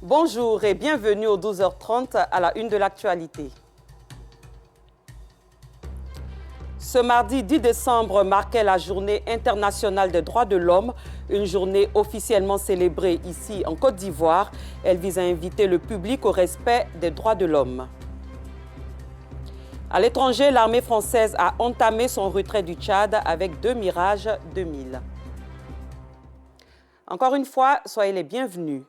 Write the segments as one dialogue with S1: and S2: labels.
S1: Bonjour et bienvenue aux 12h30 à la une de l'actualité. Ce mardi 10 décembre marquait la Journée internationale des droits de l'homme, une journée officiellement célébrée ici en Côte d'Ivoire. Elle vise à inviter le public au respect des droits de l'homme. À l'étranger, l'armée française a entamé son retrait du Tchad avec 2 Mirage 2000. Encore une fois, soyez les bienvenus.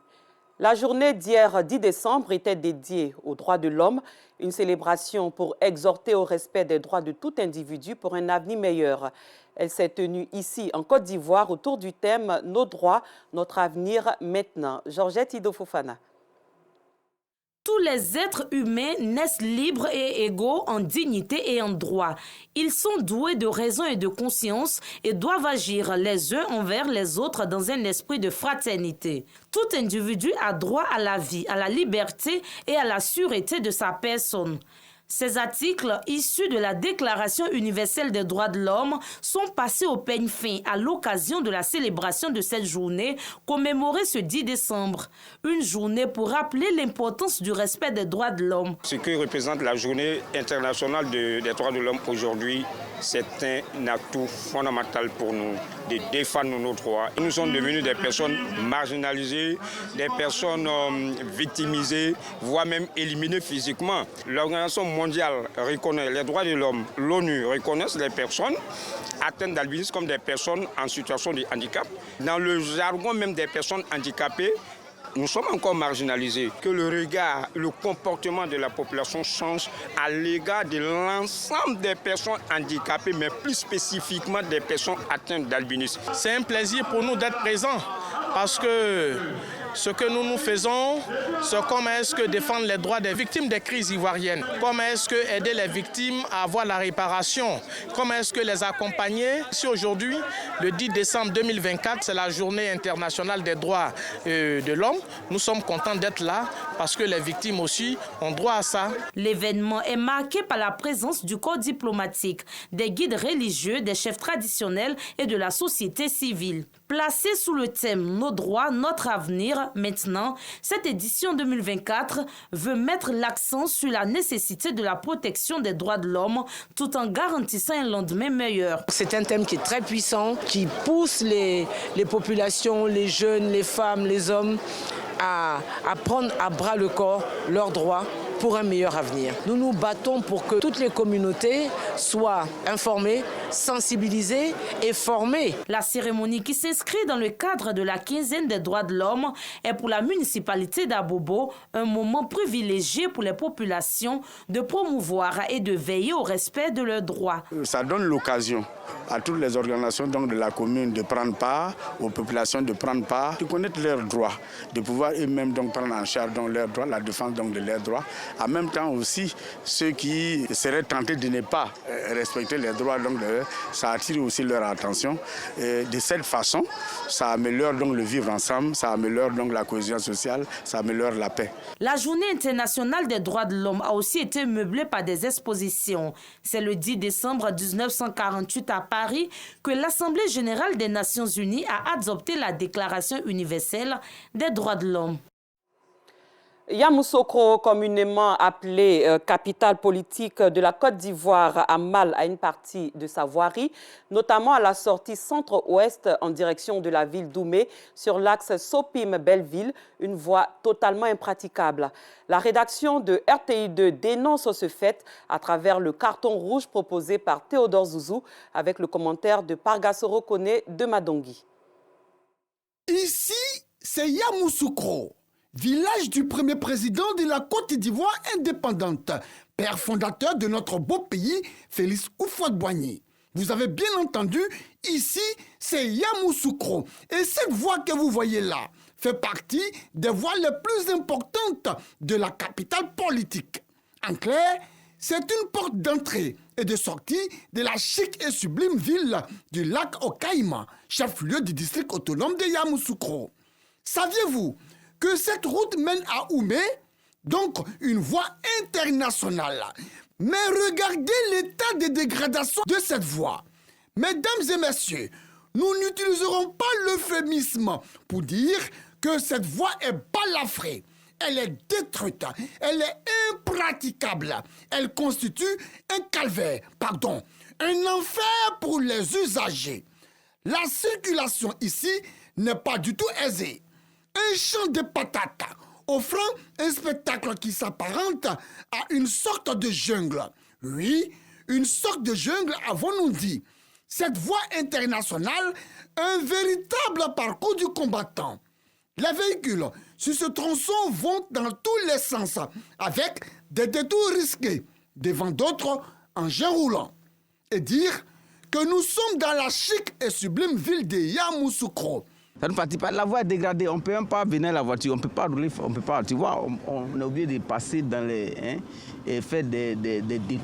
S1: La journée d'hier 10 décembre était dédiée aux droits de l'homme, une célébration pour exhorter au respect des droits de tout individu pour un avenir meilleur. Elle s'est tenue ici en Côte d'Ivoire autour du thème « Nos droits, notre avenir maintenant ». Georgette Ido-Fofana.
S2: Tous les êtres humains naissent libres et égaux en dignité et en droit. Ils sont doués de raison et de conscience et doivent agir les uns envers les autres dans un esprit de fraternité. Tout individu a droit à la vie, à la liberté et à la sûreté de sa personne. Ces articles, issus de la Déclaration universelle des droits de l'homme, sont passés au peigne fin à l'occasion de la célébration de cette journée commémorée ce 10 décembre. Une journée pour rappeler l'importance du respect des droits de l'homme.
S3: Ce que représente la Journée internationale des droits de l'homme aujourd'hui, c'est un atout fondamental pour nous de défendre nos droits. Nous sommes devenus des personnes marginalisées, des personnes victimisées, voire même éliminées physiquement. L'Organisation mondiale reconnaît les droits de l'homme. L'ONU reconnaît les personnes atteintes d'albinisme comme des personnes en situation de handicap. Dans le jargon même des personnes handicapées, nous sommes encore marginalisés. Que le regard, le comportement de la population change à l'égard de l'ensemble des personnes handicapées, mais plus spécifiquement des personnes atteintes d'albinisme.
S4: C'est un plaisir pour nous d'être présents parce que ce que nous faisons, c'est comment est-ce que défendre les droits des victimes des crises ivoiriennes, comment est-ce que aider les victimes à avoir la réparation, comment est-ce que les accompagner. Si aujourd'hui, le 10 décembre 2024, c'est la journée internationale des droits de l'homme, nous sommes contents d'être là parce que les victimes aussi ont droit à ça.
S2: L'événement est marqué par la présence du corps diplomatique, des guides religieux, des chefs traditionnels et de la société civile. Placée sous le thème « Nos droits, notre avenir » maintenant, cette édition 2024 veut mettre l'accent sur la nécessité de la protection des droits de l'homme tout en garantissant un lendemain meilleur.
S5: C'est un thème qui est très puissant, qui pousse les populations, les jeunes, les femmes, les hommes à prendre à bras le corps leurs droits pour un meilleur avenir. Nous nous battons pour que toutes les communautés soient informées, sensibilisées et formées.
S2: La cérémonie qui s'inscrit dans le cadre de la quinzaine des droits de l'homme est pour la municipalité d'Abobo un moment privilégié pour les populations de promouvoir et de veiller au respect de leurs droits.
S6: Ça donne l'occasion à toutes les organisations donc, de la commune de prendre part, aux populations de prendre part, de connaître leurs droits, de pouvoir eux-mêmes donc, prendre en charge donc, leurs droits, la défense donc, de leurs droits. En même temps aussi, ceux qui seraient tentés de ne pas respecter les droits, donc, ça attire aussi leur attention. Et de cette façon, ça améliore donc, le vivre ensemble, ça améliore donc, la cohésion sociale, ça améliore la paix.
S2: La Journée internationale des droits de l'homme a aussi été meublée par des expositions. C'est le 10 décembre 1948 à Paris que l'Assemblée générale des Nations unies a adopté la Déclaration universelle des droits de l'homme.
S1: Yamoussoukro, communément appelée capitale politique de la Côte d'Ivoire, a mal à une partie de sa voirie, notamment à la sortie centre-ouest en direction de la ville d'Oumé sur l'axe Sopim-Belleville, une voie totalement impraticable. La rédaction de RTI2 dénonce ce fait à travers le carton rouge proposé par Théodore Zouzou avec le commentaire de Pargasoro Kone de Madongui.
S7: Ici, c'est Yamoussoukro, village du premier président de la Côte d'Ivoire indépendante, père fondateur de notre beau pays, Félix Houphouët-Boigny. Vous avez bien entendu, ici, c'est Yamoussoukro. Et cette voie que vous voyez là fait partie des voies les plus importantes de la capitale politique. En clair, c'est une porte d'entrée et de sortie de la chic et sublime ville du lac Okaïma, chef-lieu du district autonome de Yamoussoukro. Saviez-vous que cette route mène à Oumé, donc une voie internationale? Mais regardez l'état de dégradation de cette voie. Mesdames et messieurs, nous n'utiliserons pas l'euphémisme pour dire que cette voie est balafrée. elle est détruite, elle est impraticable, elle constitue un calvaire, un enfer pour les usagers. La circulation ici n'est pas du tout aisée. Un champ de patates offrant un spectacle qui s'apparente à une sorte de jungle. Oui, une sorte de jungle, avons-nous dit. Cette voie internationale, un véritable parcours du combattant. Les véhicules sur ce tronçon vont dans tous les sens, avec des détours risqués, devant d'autres engins roulants. Et dire que nous sommes dans la chic et sublime ville de Yamoussoukro.
S8: Ça ne fatigue pas. La voie est dégradée. On ne peut même pas venir la voiture. On ne peut pas rouler. On peut pas. Tu vois, on est obligé de passer dans les... et faire des détours.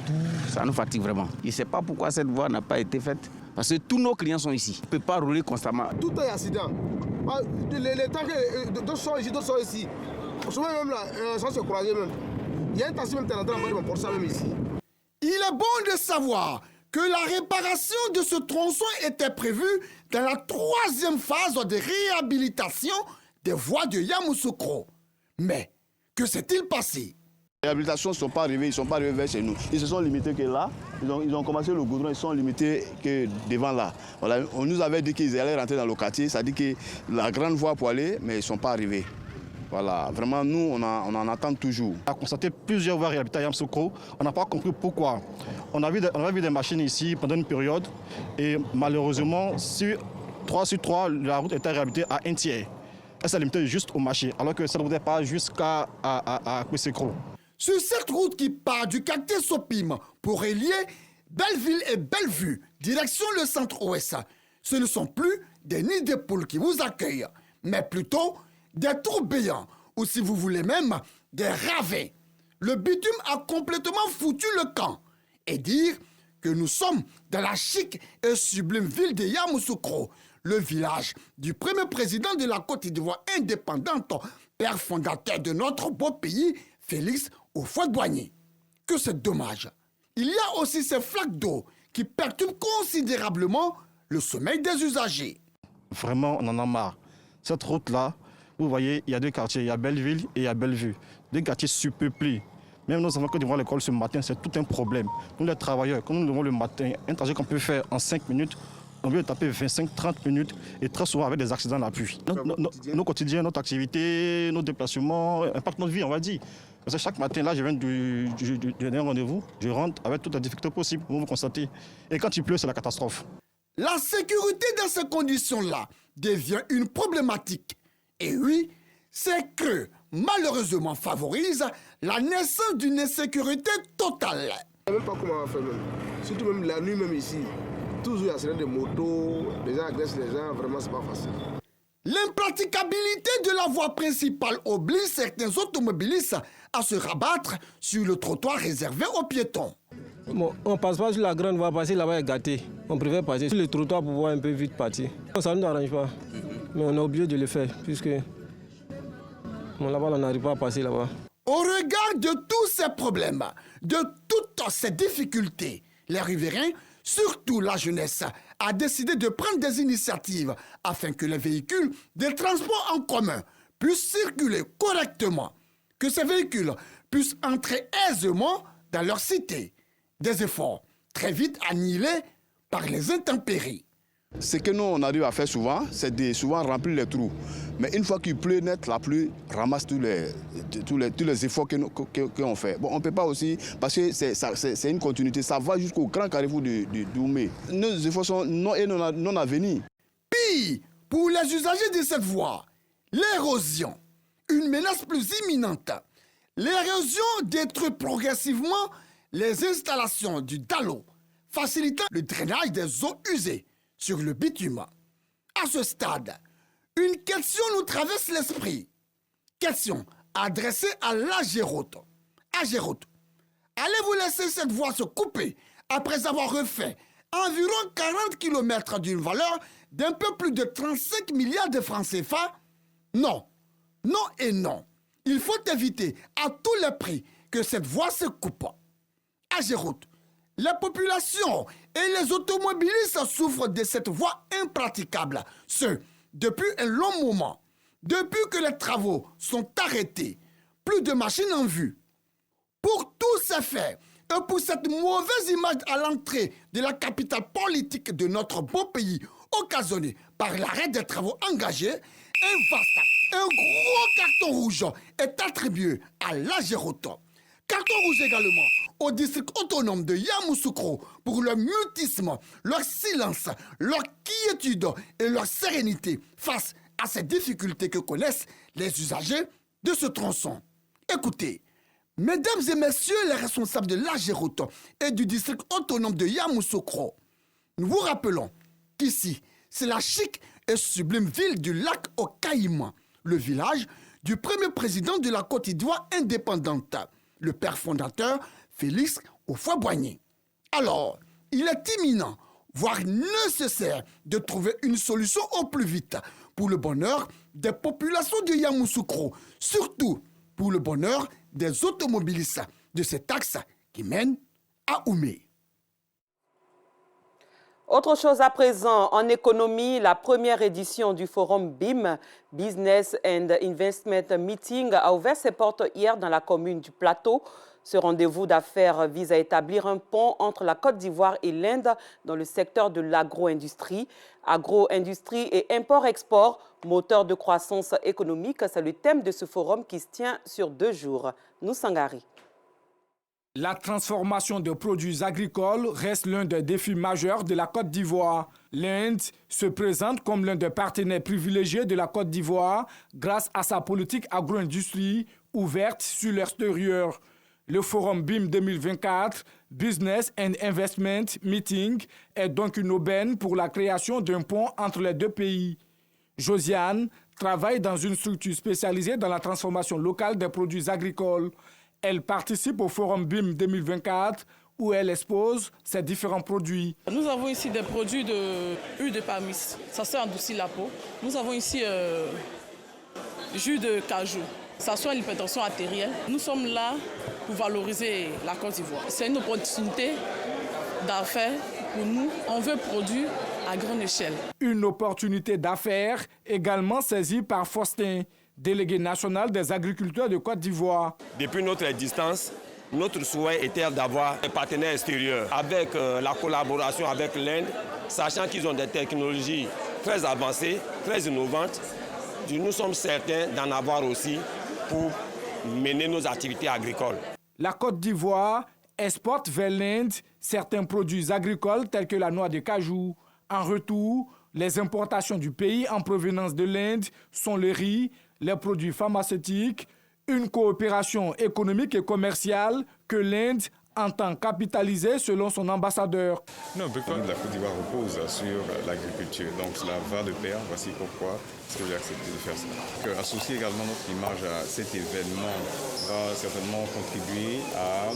S8: Ça nous fatigue vraiment. Je ne sais pas pourquoi cette voie n'a pas été faite. Parce que tous nos clients sont ici. On ne peut pas rouler constamment.
S9: Tout est accident. Les temps que d'autres sont ici, d'autres sont ici. Souvent même là, sans se croiser même. Il y a un taxi même qui est rentré en bas de ça même ici.
S7: Il est bon de savoir que la réparation de ce tronçon était prévue dans la 3e phase de réhabilitation des voies de Yamoussoukro. Mais que s'est-il passé?
S10: Les réhabilitations ne sont pas arrivées, ils ne sont pas arrivés vers chez nous. Ils se sont limités que là, ils ont commencé le goudron, ils sont limités que devant là. Voilà, on nous avait dit qu'ils allaient rentrer dans le quartier, ça dit que la grande voie pour aller, mais ils ne sont pas arrivés. Voilà, vraiment, nous, on en attend toujours.
S11: On a constaté plusieurs voies réhabilitées à Yamoussoukro. On n'a pas compris pourquoi. On a vu des machines ici pendant une période et malheureusement, sur 3 sur 3, la route était réhabilitée à un tiers. Elle s'est limitée juste au marché, alors que ça ne voulait pas jusqu'à Yamoussoukro.
S7: Sur cette route qui part du quartier Sopim pour relier Belleville et Bellevue, direction le centre-ouest, ce ne sont plus des nids de poules qui vous accueillent, mais plutôt des tourbillons, ou si vous voulez même, des ravins. Le bitume a complètement foutu le camp. Et dire que nous sommes dans la chic et sublime ville de Yamoussoukro, le village du premier président de la Côte d'Ivoire indépendante, père fondateur de notre beau pays, Félix Houphouët-Boigny. Que c'est dommage. Il y a aussi ces flaques d'eau qui perturbent considérablement le sommeil des usagers.
S11: Vraiment, on en a marre. Cette route-là, vous voyez, il y a 2 quartiers, il y a Belleville et il y a Bellevue. 2 quartiers surpeuplés. Même nos enfants qui vont à l'école ce matin, c'est tout un problème. Nous les travailleurs, quand nous devons le matin, un trajet qu'on peut faire en 5 minutes, on veut taper 25-30 minutes et très souvent avec des accidents à l'appui. Nos quotidiens, notre activité, nos déplacements impactent notre vie, on va dire. Parce que chaque matin, là, je viens du dernier rendez-vous, je rentre avec toutes les difficultés possibles, vous constatez. Et quand il pleut, c'est la catastrophe.
S7: La sécurité dans ces conditions-là devient une problématique. Et oui, ces creux, malheureusement, favorisent la naissance d'une insécurité totale.
S9: Je ne sais même pas comment on va faire même. Surtout même la nuit même ici. Toujours il y a des motos, les gens agressent les gens, vraiment c'est pas facile.
S7: L'impraticabilité de la voie principale oblige certains automobilistes à se rabattre sur le trottoir réservé aux piétons.
S12: Bon, on ne passe pas sur la grande voie parce que là-bas est gâté. On préfère passer sur le trottoir pour voir un peu vite partir. Ça ne nous arrange pas, mais on est obligé de le faire puisque là-bas on n'arrive pas à passer là-bas.
S7: Au regard de tous ces problèmes, de toutes ces difficultés, les riverains, surtout la jeunesse, a décidé de prendre des initiatives afin que les véhicules de transport en commun puissent circuler correctement, que ces véhicules puissent entrer aisément dans leur cité. Des efforts très vite annihilés par les intempéries.
S10: Ce que nous, on arrive à faire souvent, c'est de souvent remplir les trous. Mais une fois qu'il pleut net, la pluie ramasse tous les efforts qu'on fait. Bon, on ne peut pas aussi, parce que c'est une continuité, ça va jusqu'au grand carrefour de Doumé. Nos efforts sont non à venir.
S7: Pire, pour les usagers de cette voie, l'érosion, une menace plus imminente. L'érosion détruit progressivement les installations du DALO, facilitant le drainage des eaux usées sur le bitume. À ce stade, une question nous traverse l'esprit. Question adressée à l'Agéroute. Agéroute, allez-vous laisser cette voie se couper après avoir refait environ 40 km d'une valeur d'un peu plus de 35 milliards de francs CFA? Non, non et non. Il faut éviter à tous les prix que cette voie se coupe. Agéroute, les populations et les automobilistes souffrent de cette voie impraticable, ce, depuis un long moment. Depuis que les travaux sont arrêtés, plus de machines en vue. Pour tous ces faits, et pour cette mauvaise image à l'entrée de la capitale politique de notre beau pays, occasionnée par l'arrêt des travaux engagés, un gros carton rouge est attribué à l'Ageroute. Carton rouge également au district autonome de Yamoussoukro pour leur mutisme, leur silence, leur quiétude et leur sérénité face à ces difficultés que connaissent les usagers de ce tronçon. Écoutez, mesdames et messieurs les responsables de l'Ageroute et du district autonome de Yamoussoukro, nous vous rappelons qu'ici, c'est la chic et sublime ville du lac au Caïman, le village du premier président de la Côte d'Ivoire indépendante, le père fondateur Félix Houphouët-Boigny. Alors, il est imminent, voire nécessaire, de trouver une solution au plus vite pour le bonheur des populations de Yamoussoukro, surtout pour le bonheur des automobilistes de cet axe qui mène à Oumé.
S1: Autre chose à présent, en économie, la première édition du forum BIM, Business and Investment Meeting, a ouvert ses portes hier dans la commune du Plateau. Ce rendez-vous d'affaires vise à établir un pont entre la Côte d'Ivoire et l'Inde dans le secteur de l'agro-industrie. Agro-industrie et import-export, moteur de croissance économique, c'est le thème de ce forum qui se tient sur 2 jours. Noussangari.
S13: La transformation de produits agricoles reste l'un des défis majeurs de la Côte d'Ivoire. L'Inde se présente comme l'un des partenaires privilégiés de la Côte d'Ivoire grâce à sa politique agro-industrie ouverte sur l'extérieur. Le forum BIM 2024, Business and Investment Meeting, est donc une aubaine pour la création d'un pont entre les deux pays. Josiane travaille dans une structure spécialisée dans la transformation locale des produits agricoles. Elle participe au forum BIM 2024 où elle expose ses différents produits.
S14: Nous avons ici des produits de huile de palmis, ça sert à adoucir la peau. Nous avons ici jus de cajou, ça soigne l'hypertension artérielle. Nous sommes là pour valoriser la Côte d'Ivoire. C'est une opportunité d'affaires pour nous. On veut produire à grande échelle.
S13: Une opportunité d'affaires également saisie par Faustin, délégué national des agriculteurs de Côte d'Ivoire.
S15: Depuis notre existence, notre souhait était d'avoir un partenaire extérieur avec la collaboration avec l'Inde, sachant qu'ils ont des technologies très avancées, très innovantes. Nous sommes certains d'en avoir aussi pour mener nos activités agricoles.
S13: La Côte d'Ivoire exporte vers l'Inde certains produits agricoles tels que la noix de cajou. En retour, les importations du pays en provenance de l'Inde sont le riz, les produits pharmaceutiques, une coopération économique et commerciale que l'Inde entend capitaliser selon son ambassadeur.
S16: Non, l'économie de la Côte d'Ivoire repose sur l'agriculture, donc cela va de pair. Voici pourquoi j'ai accepté de faire ça. Associer également notre image à cet événement va certainement contribuer à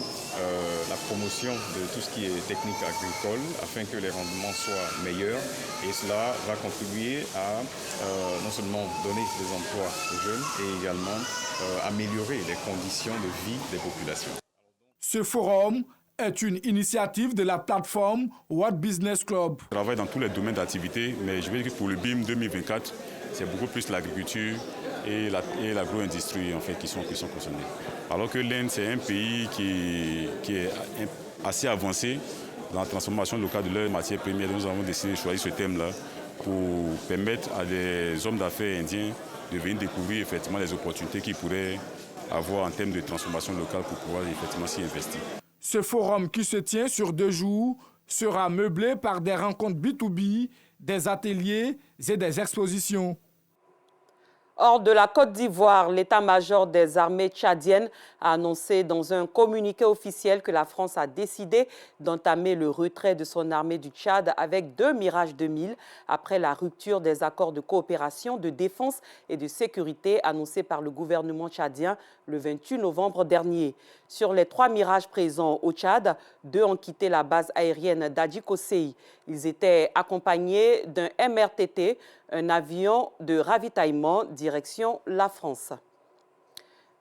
S16: la promotion de tout ce qui est technique agricole afin que les rendements soient meilleurs, et cela va contribuer à non seulement donner des emplois aux jeunes et également améliorer les conditions de vie des populations.
S13: Ce forum est une initiative de la plateforme World Business Club.
S16: Je travaille dans tous les domaines d'activité, mais je veux dire que pour le BIM 2024, c'est beaucoup plus l'agriculture et l'agro-industrie en fait, qui sont concernés. Alors que l'Inde, c'est un pays qui est assez avancé dans la transformation locale de leurs matières premières. Nous avons décidé de choisir ce thème-là pour permettre à des hommes d'affaires indiens de venir découvrir effectivement les opportunités qu'ils pourraient avoir en termes de transformation locale pour pouvoir effectivement s'y investir.
S13: Ce forum qui se tient sur 2 jours sera meublé par des rencontres B2B, des ateliers et des expositions.
S1: Hors de la Côte d'Ivoire, l'état-major des armées tchadiennes a annoncé dans un communiqué officiel que la France a décidé d'entamer le retrait de son armée du Tchad avec 2 Mirage 2000 après la rupture des accords de coopération, de défense et de sécurité annoncés par le gouvernement tchadien le 28 novembre dernier. Sur les 3 Mirages présents au Tchad, 2 ont quitté la base aérienne d'Adji-Kosséi. Ils étaient accompagnés d'un MRTT, un avion de ravitaillement direction la France.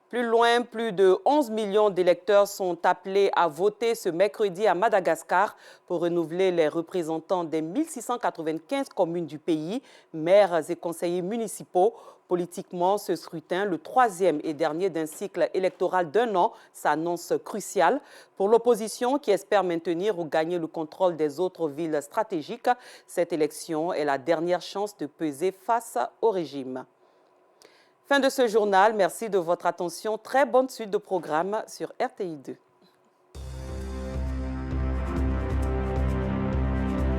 S1: Plus loin, plus de 11 millions d'électeurs sont appelés à voter ce mercredi à Madagascar pour renouveler les représentants des 1695 communes du pays, maires et conseillers municipaux. Politiquement, ce scrutin, le troisième et dernier d'un cycle électoral d'1 an, s'annonce crucial. Pour l'opposition qui espère maintenir ou gagner le contrôle des autres villes stratégiques, cette élection est la dernière chance de peser face au régime. Fin de ce journal, merci de votre attention. Très bonne suite de programme sur RTI2.